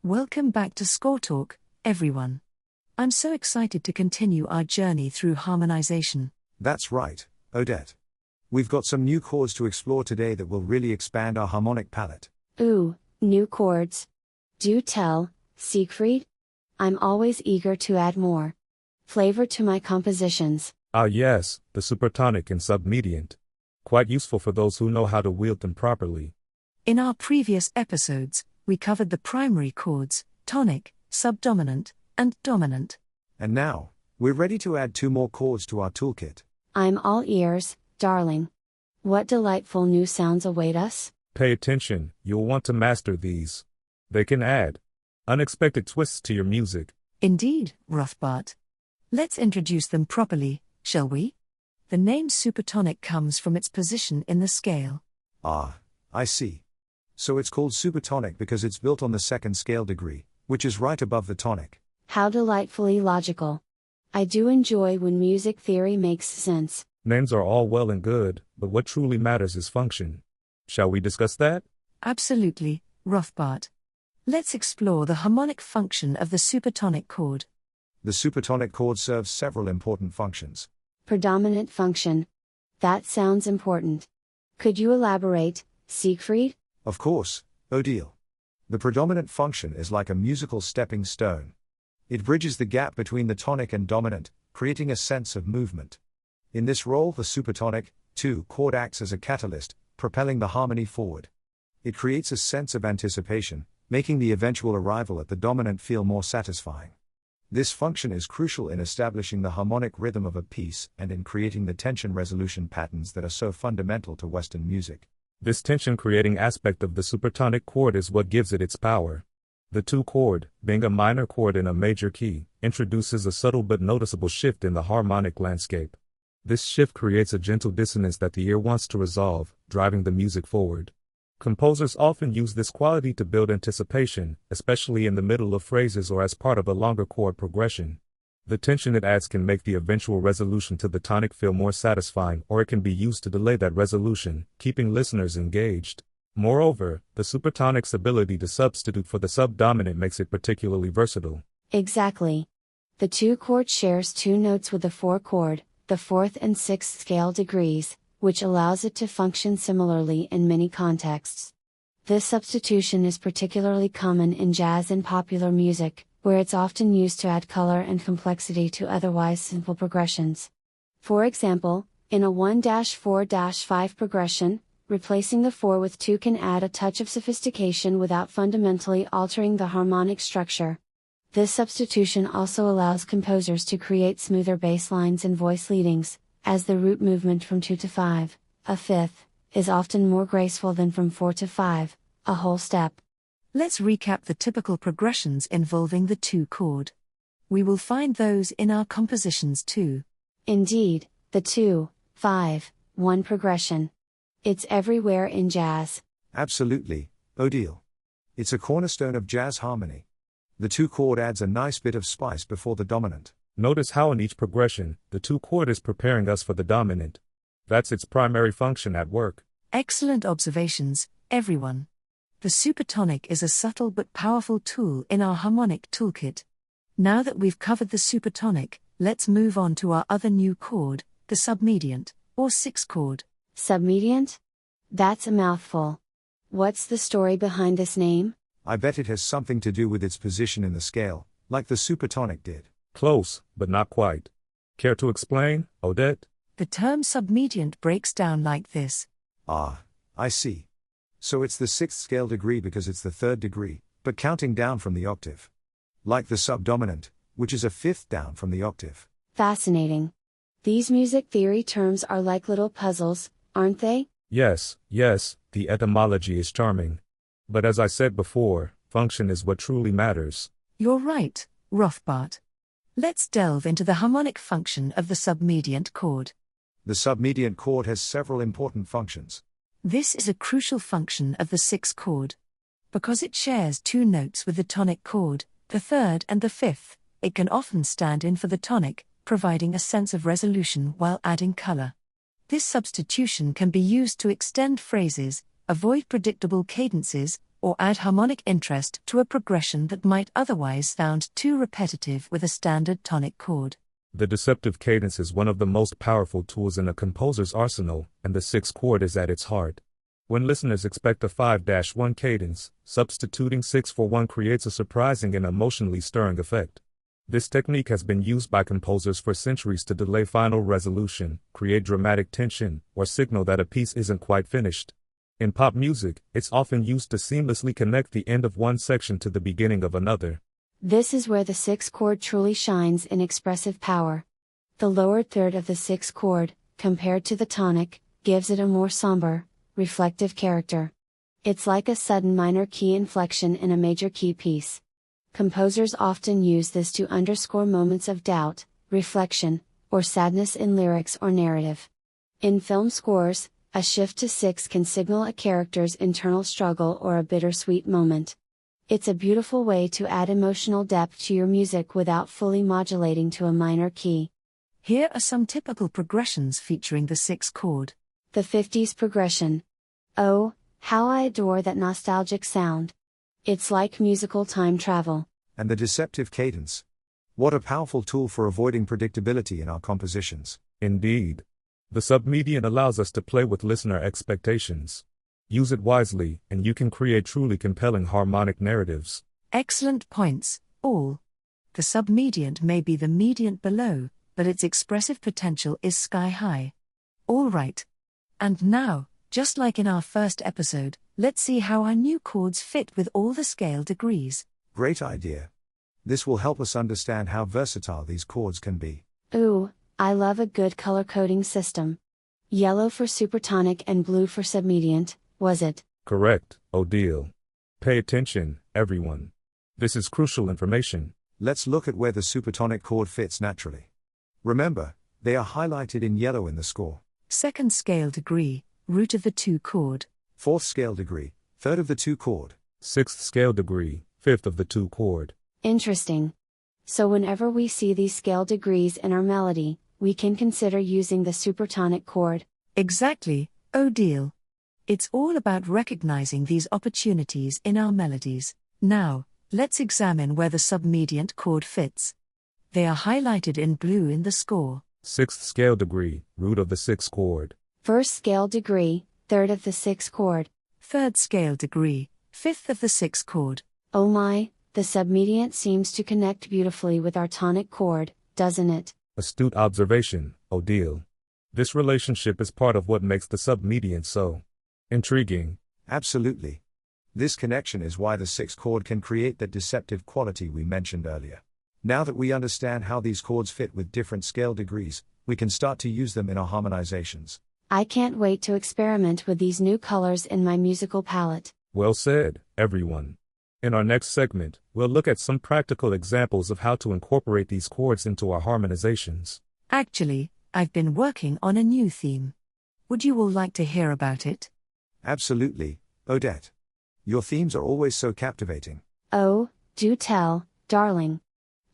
Welcome back to Score Talk, everyone. I'm so excited to continue our journey through harmonization. That's right, Odette. We've got some new chords to explore today that will really expand our harmonic palette. Ooh, new chords. Do tell, Siegfried. I'm always eager to add more flavor to my compositions. Ah yes, the Supertonic and Submediant. Quite useful for those who know how to wield them properly. In our previous episodes, we covered the primary chords, tonic, subdominant, and dominant. And now, we're ready to add 2 more chords to our toolkit. I'm all ears, darling. What delightful new sounds await us? Pay attention, you'll want to master these. They can add unexpected twists to your music. Indeed, Rothbart. Let's introduce them properly, shall we? The name supertonic comes from its position in the scale. Ah, I see. So it's called supertonic because it's built on the 2nd scale degree, which is right above the tonic. How delightfully logical. I do enjoy when music theory makes sense. Names are all well and good, but what truly matters is function. Shall we discuss that? Absolutely, Rothbart. Let's explore the harmonic function of the supertonic chord. The supertonic chord serves several important functions. Predominant function. That sounds important. Could you elaborate, Siegfried? Of course, Odile. The predominant function is like a musical stepping stone. It bridges the gap between the tonic and dominant, creating a sense of movement. In this role, the supertonic, 2 chord acts as a catalyst, propelling the harmony forward. It creates a sense of anticipation, making the eventual arrival at the dominant feel more satisfying. This function is crucial in establishing the harmonic rhythm of a piece and in creating the tension resolution patterns that are so fundamental to Western music. This tension-creating aspect of the supertonic chord is what gives it its power. The 2 chord, being a minor chord in a major key, introduces a subtle but noticeable shift in the harmonic landscape. This shift creates a gentle dissonance that the ear wants to resolve, driving the music forward. Composers often use this quality to build anticipation, especially in the middle of phrases or as part of a longer chord progression. The tension it adds can make the eventual resolution to the tonic feel more satisfying, or it can be used to delay that resolution, keeping listeners engaged. Moreover, the supertonic's ability to substitute for the subdominant makes it particularly versatile. Exactly. The 2 chord shares 2 notes with the 4 chord, the 4th and 6th scale degrees, which allows it to function similarly in many contexts. This substitution is particularly common in jazz and popular music, where it's often used to add color and complexity to otherwise simple progressions. For example, in a 1-4-5 progression, replacing the 4 with 2 can add a touch of sophistication without fundamentally altering the harmonic structure. This substitution also allows composers to create smoother bass lines and voice leadings, as the root movement from 2 to 5, a fifth, is often more graceful than from 4 to 5, a whole step. Let's recap the typical progressions involving the 2 chord. We will find those in our compositions too. Indeed, the 2-5-1 progression. It's everywhere in jazz. Absolutely, Odile. It's a cornerstone of jazz harmony. The 2 chord adds a nice bit of spice before the dominant. Notice how in each progression, the 2 chord is preparing us for the dominant. That's its primary function at work. Excellent observations, everyone. The supertonic is a subtle but powerful tool in our harmonic toolkit. Now that we've covered the supertonic, let's move on to our other new chord, the submediant, or 6 chord. Submediant? That's a mouthful. What's the story behind this name? I bet it has something to do with its position in the scale, like the supertonic did. Close, but not quite. Care to explain, Odette? The term submediant breaks down like this. Ah, I see. So it's the 6th scale degree because it's the 3rd degree, but counting down from the octave. Like the subdominant, which is a 5th down from the octave. Fascinating. These music theory terms are like little puzzles, aren't they? Yes, the etymology is charming. But as I said before, function is what truly matters. You're right, Rothbart. Let's delve into the harmonic function of the submediant chord. The submediant chord has several important functions. This is a crucial function of the 6 chord. Because it shares 2 notes with the tonic chord, the 3rd and the 5th, it can often stand in for the tonic, providing a sense of resolution while adding color. This substitution can be used to extend phrases, avoid predictable cadences, or add harmonic interest to a progression that might otherwise sound too repetitive with a standard tonic chord. The deceptive cadence is one of the most powerful tools in a composer's arsenal, and the sixth chord is at its heart. When listeners expect a 5-1 cadence, substituting 6 for 1 creates a surprising and emotionally stirring effect. This technique has been used by composers for centuries to delay final resolution, create dramatic tension, or signal that a piece isn't quite finished. In pop music, it's often used to seamlessly connect the end of one section to the beginning of another. This is where the sixth chord truly shines in expressive power. The lower third of the sixth chord, compared to the tonic, gives it a more somber, reflective character. It's like a sudden minor key inflection in a major key piece. Composers often use this to underscore moments of doubt, reflection, or sadness in lyrics or narrative. In film scores, a shift to 6 can signal a character's internal struggle or a bittersweet moment. It's a beautiful way to add emotional depth to your music without fully modulating to a minor key. Here are some typical progressions featuring the sixth chord. The 50s progression. Oh, how I adore that nostalgic sound. It's like musical time travel. And the deceptive cadence. What a powerful tool for avoiding predictability in our compositions. Indeed. The submediant allows us to play with listener expectations. Use it wisely, and you can create truly compelling harmonic narratives. Excellent points, all. The submediant may be the mediant below, but its expressive potential is sky high. All right. And now, just like in our first episode, let's see how our new chords fit with all the scale degrees. Great idea. This will help us understand how versatile these chords can be. Ooh, I love a good color coding system. Yellow for supertonic and blue for submediant, was it? Correct, Odile. Pay attention, everyone. This is crucial information. Let's look at where the supertonic chord fits naturally. Remember, they are highlighted in yellow in the score. Second scale degree, root of the 2 chord. Fourth scale degree, third of the 2 chord. Sixth scale degree, fifth of the 2 chord. Interesting. So whenever we see these scale degrees in our melody, we can consider using the supertonic chord. Exactly, Odile. It's all about recognizing these opportunities in our melodies. Now, let's examine where the submediant chord fits. They are highlighted in blue in the score. Sixth scale degree, root of the 6th chord. First scale degree, third of the 6th chord. Third scale degree, fifth of the 6th chord. Oh my, the submediant seems to connect beautifully with our tonic chord, doesn't it? Astute observation, Odile. This relationship is part of what makes the submediant so intriguing. Absolutely. This connection is why the 6th chord can create that deceptive quality we mentioned earlier. Now that we understand how these chords fit with different scale degrees, we can start to use them in our harmonizations. I can't wait to experiment with these new colors in my musical palette. Well said, everyone. In our next segment, we'll look at some practical examples of how to incorporate these chords into our harmonizations. Actually, I've been working on a new theme. Would you all like to hear about it? Absolutely, Odette. Your themes are always so captivating. Oh, do tell, darling.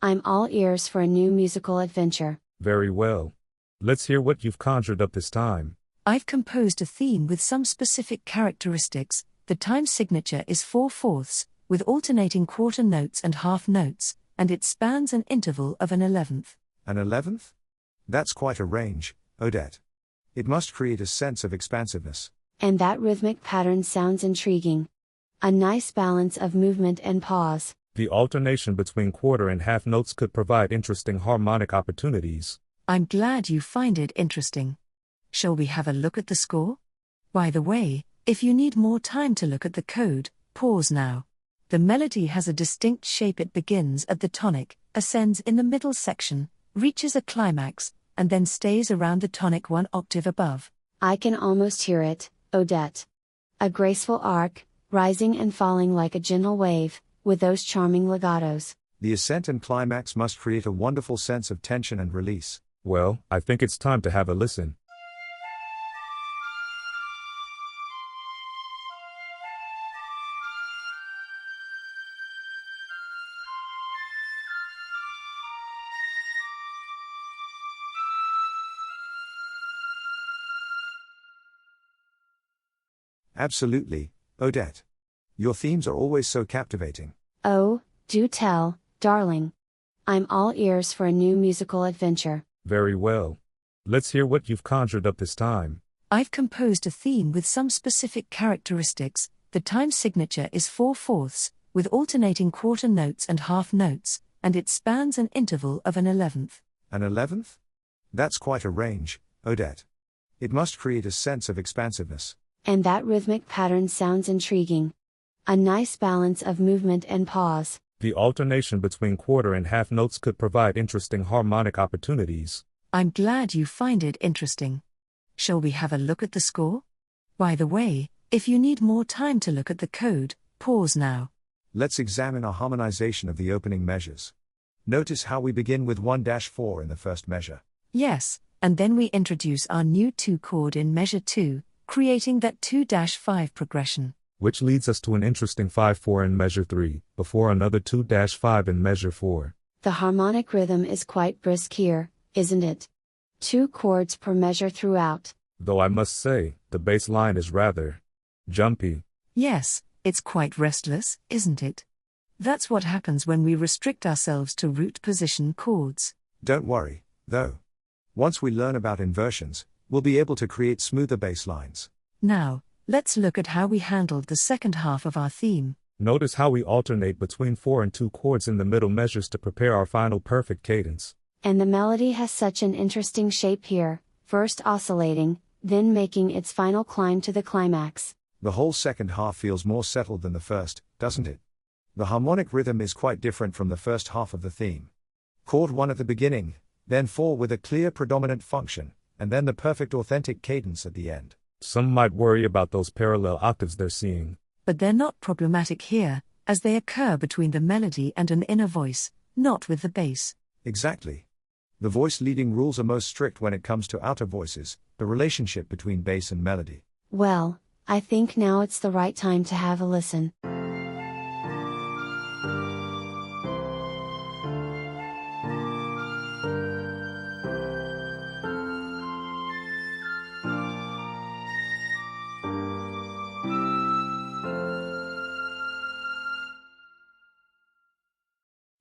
I'm all ears for a new musical adventure. Very well. Let's hear what you've conjured up this time. I've composed a theme with some specific characteristics. The time signature is 4/4, with alternating quarter notes and half notes, and it spans an interval of an 11th. An 11th? That's quite a range, Odette. It must create a sense of expansiveness. And that rhythmic pattern sounds intriguing. A nice balance of movement and pause. The alternation between quarter and half notes could provide interesting harmonic opportunities. I'm glad you find it interesting. Shall we have a look at the score? By the way, if you need more time to look at the code, pause now. The melody has a distinct shape. It begins at the tonic, ascends in the middle section, reaches a climax, and then stays around the tonic 1 octave above. I can almost hear it, Odette. A graceful arc, rising and falling like a gentle wave, with those charming legatos. The ascent and climax must create a wonderful sense of tension and release. Well, I think it's time to have a listen. Absolutely, Odette. Your themes are always so captivating. Oh, do tell, darling. I'm all ears for a new musical adventure. Very well. Let's hear what you've conjured up this time. I've composed a theme with some specific characteristics. The time signature is 4/4, with alternating quarter notes and half notes, and it spans an interval of an 11th. An 11th? That's quite a range, Odette. It must create a sense of expansiveness. And that rhythmic pattern sounds intriguing. A nice balance of movement and pause. The alternation between quarter and half notes could provide interesting harmonic opportunities. I'm glad you find it interesting. Shall we have a look at the score? By the way, if you need more time to look at the code, pause now. Let's examine our harmonization of the opening measures. Notice how we begin with 1-4 in the first measure. Yes, and then we introduce our new 2 chord in measure 2, creating that 2-5 progression. Which leads us to an interesting 5/4 in measure 3, before another 2-5 in measure 4. The harmonic rhythm is quite brisk here, isn't it? 2 chords per measure throughout. Though I must say, the bass line is rather jumpy. Yes, it's quite restless, isn't it? That's what happens when we restrict ourselves to root position chords. Don't worry, though. Once we learn about inversions, we'll be able to create smoother bass lines. Now, let's look at how we handled the second half of our theme. Notice how we alternate between 4 and 2 chords in the middle measures to prepare our final perfect cadence. And the melody has such an interesting shape here, first oscillating, then making its final climb to the climax. The whole second half feels more settled than the first, doesn't it? The harmonic rhythm is quite different from the first half of the theme. Chord 1 at the beginning, then 4 with a clear predominant function, and then the perfect authentic cadence at the end. Some might worry about those parallel octaves they're seeing. But they're not problematic here, as they occur between the melody and an inner voice, not with the bass. Exactly. The voice leading rules are most strict when it comes to outer voices, the relationship between bass and melody. Well, I think now it's the right time to have a listen.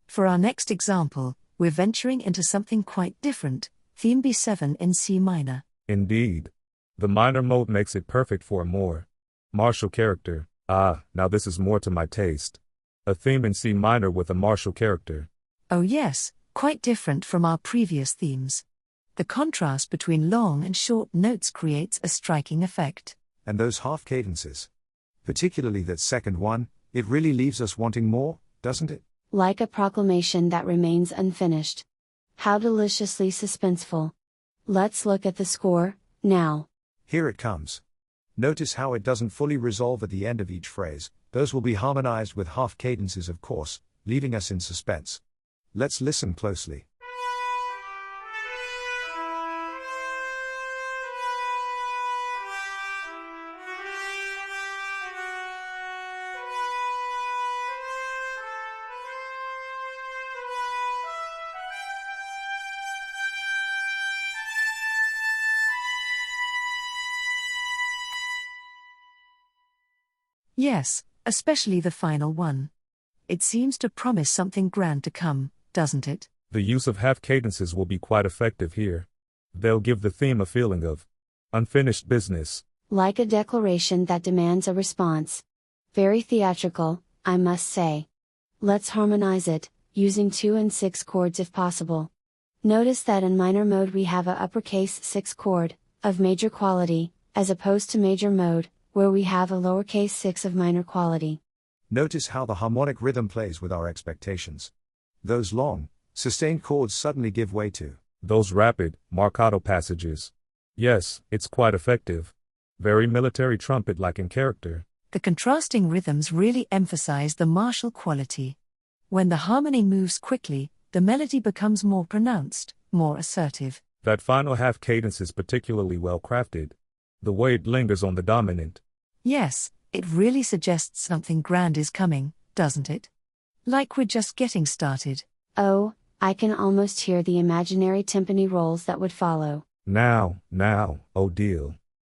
For our next example, we're venturing into something quite different, theme B7 in C minor. Indeed. The minor mode makes it perfect for a more martial character. Now this is more to my taste. A theme in C minor with a martial character. Oh yes, quite different from our previous themes. The contrast between long and short notes creates a striking effect. And those half cadences. Particularly that second one, it really leaves us wanting more, doesn't it? Like a proclamation that remains unfinished. How deliciously suspenseful. Let's look at the score, now. Here it comes. Notice how it doesn't fully resolve at the end of each phrase. Those will be harmonized with half cadences, of course, leaving us in suspense. Let's listen closely. Yes, especially the final one. It seems to promise something grand to come, doesn't it? The use of half cadences will be quite effective here. They'll give the theme a feeling of unfinished business. Like a declaration that demands a response. Very theatrical, I must say. Let's harmonize it, using 2 and 6 chords if possible. Notice that in minor mode we have a uppercase 6 chord, of major quality, as opposed to major mode, where we have a lowercase 6 of minor quality. Notice how the harmonic rhythm plays with our expectations. Those long, sustained chords suddenly give way to those rapid, marcato passages. Yes, it's quite effective. Very military trumpet-like in character. The contrasting rhythms really emphasize the martial quality. When the harmony moves quickly, the melody becomes more pronounced, more assertive. That final half cadence is particularly well crafted. The way it lingers on the dominant. Yes, it really suggests something grand is coming, doesn't it? Like we're just getting started. Oh, I can almost hear the imaginary timpani rolls that would follow. Now, Odile.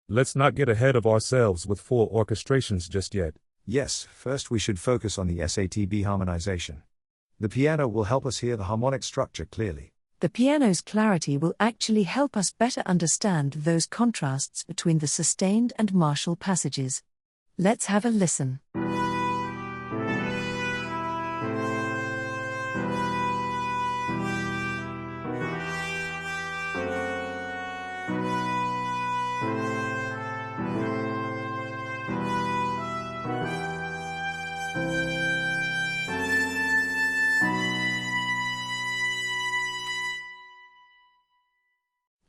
Let's not get ahead of ourselves with full orchestrations just yet. Yes, first we should focus on the SATB harmonization. The piano will help us hear the harmonic structure clearly. The piano's clarity will actually help us better understand those contrasts between the sustained and martial passages. Let's have a listen.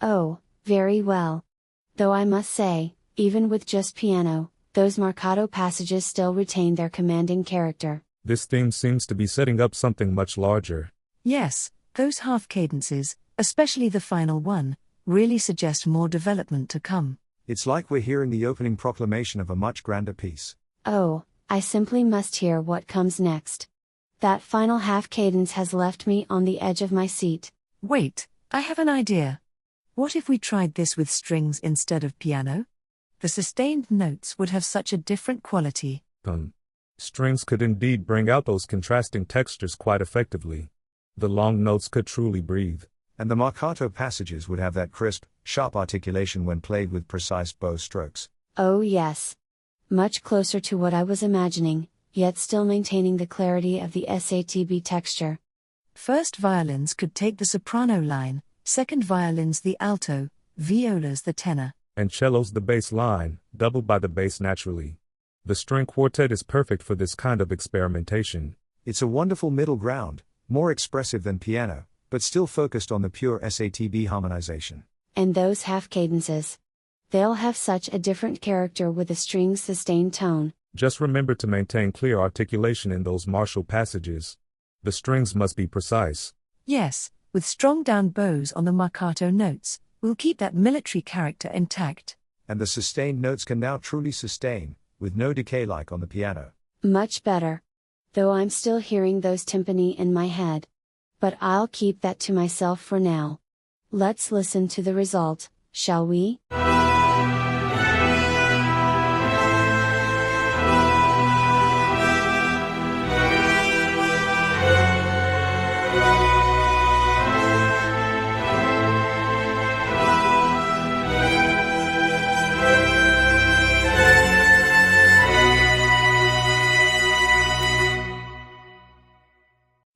Oh, very well. Though I must say, even with just piano, those marcato passages still retain their commanding character. This theme seems to be setting up something much larger. Yes, those half cadences, especially the final one, really suggest more development to come. It's like we're hearing the opening proclamation of a much grander piece. Oh, I simply must hear what comes next. That final half cadence has left me on the edge of my seat. Wait, I have an idea. What if we tried this with strings instead of piano? The sustained notes would have such a different quality. Strings could indeed bring out those contrasting textures quite effectively. The long notes could truly breathe. And the marcato passages would have that crisp, sharp articulation when played with precise bow strokes. Oh yes. Much closer to what I was imagining, yet still maintaining the clarity of the SATB texture. First violins could take the soprano line, second violins the alto, violas the tenor, and cellos the bass line, doubled by the bass naturally. The string quartet is perfect for this kind of experimentation. It's a wonderful middle ground, more expressive than piano, but still focused on the pure SATB harmonization. And those half cadences. They'll have such a different character with the string's sustained tone. Just remember to maintain clear articulation in those martial passages. The strings must be precise. Yes, with strong down bows on the marcato notes, we'll keep that military character intact. And the sustained notes can now truly sustain, with no decay like on the piano. Much better. Though I'm still hearing those timpani in my head. But I'll keep that to myself for now. Let's listen to the result, shall we?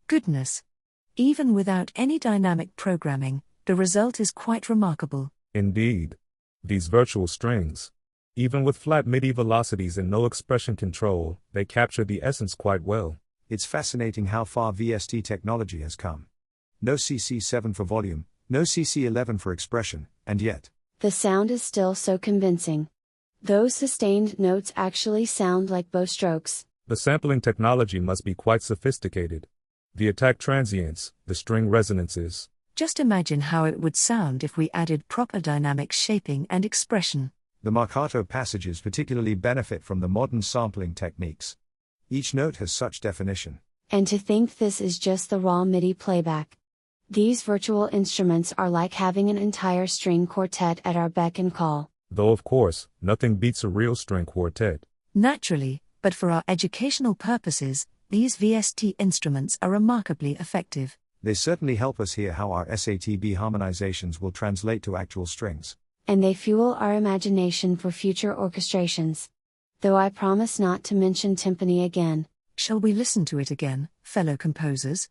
Goodness! Even without any dynamic programming, the result is quite remarkable. Indeed. These virtual strings. Even with flat MIDI velocities and no expression control, they capture the essence quite well. It's fascinating how far VST technology has come. No CC7 for volume, no CC11 for expression, and yet the sound is still so convincing. Those sustained notes actually sound like bow strokes. The sampling technology must be quite sophisticated. The attack transients, the string resonances. Just imagine how it would sound if we added proper dynamic shaping and expression. The marcato passages particularly benefit from the modern sampling techniques. Each note has such definition. And to think this is just the raw MIDI playback. These virtual instruments are like having an entire string quartet at our beck and call. Though of course, nothing beats a real string quartet. Naturally, but for our educational purposes, these VST instruments are remarkably effective. They certainly help us hear how our SATB harmonizations will translate to actual strings. And they fuel our imagination for future orchestrations. Though I promise not to mention timpani again. Shall we listen to it again, fellow composers?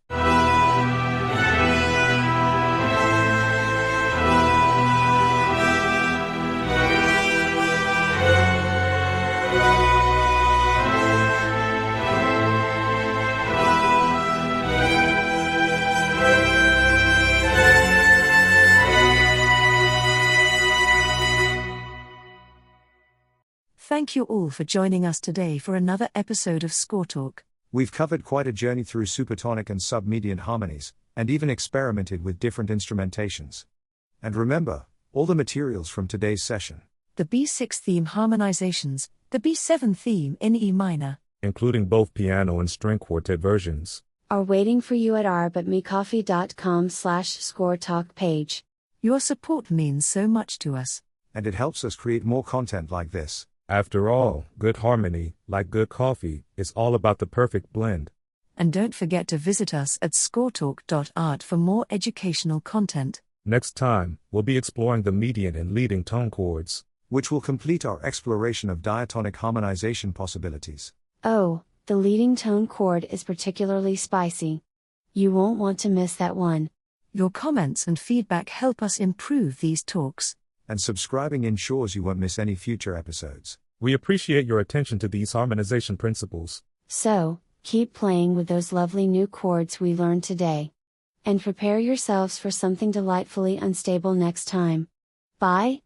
Thank you all for joining us today for another episode of Score Talk. We've covered quite a journey through supertonic and submediant harmonies, and even experimented with different instrumentations. And remember, all the materials from today's session. The B6 theme harmonizations, the B7 theme in E minor, including both piano and string quartet versions, are waiting for you at our butmecoffee.com/scoretalk page. Your support means so much to us. And it helps us create more content like this. After all, good harmony, like good coffee, is all about the perfect blend. And don't forget to visit us at scoretalk.art for more educational content. Next time, we'll be exploring the median and leading tone chords, which will complete our exploration of diatonic harmonization possibilities. Oh, the leading tone chord is particularly spicy. You won't want to miss that one. Your comments and feedback help us improve these talks. And subscribing ensures you won't miss any future episodes. We appreciate your attention to these harmonization principles. So, keep playing with those lovely new chords we learned today. And prepare yourselves for something delightfully unstable next time. Bye.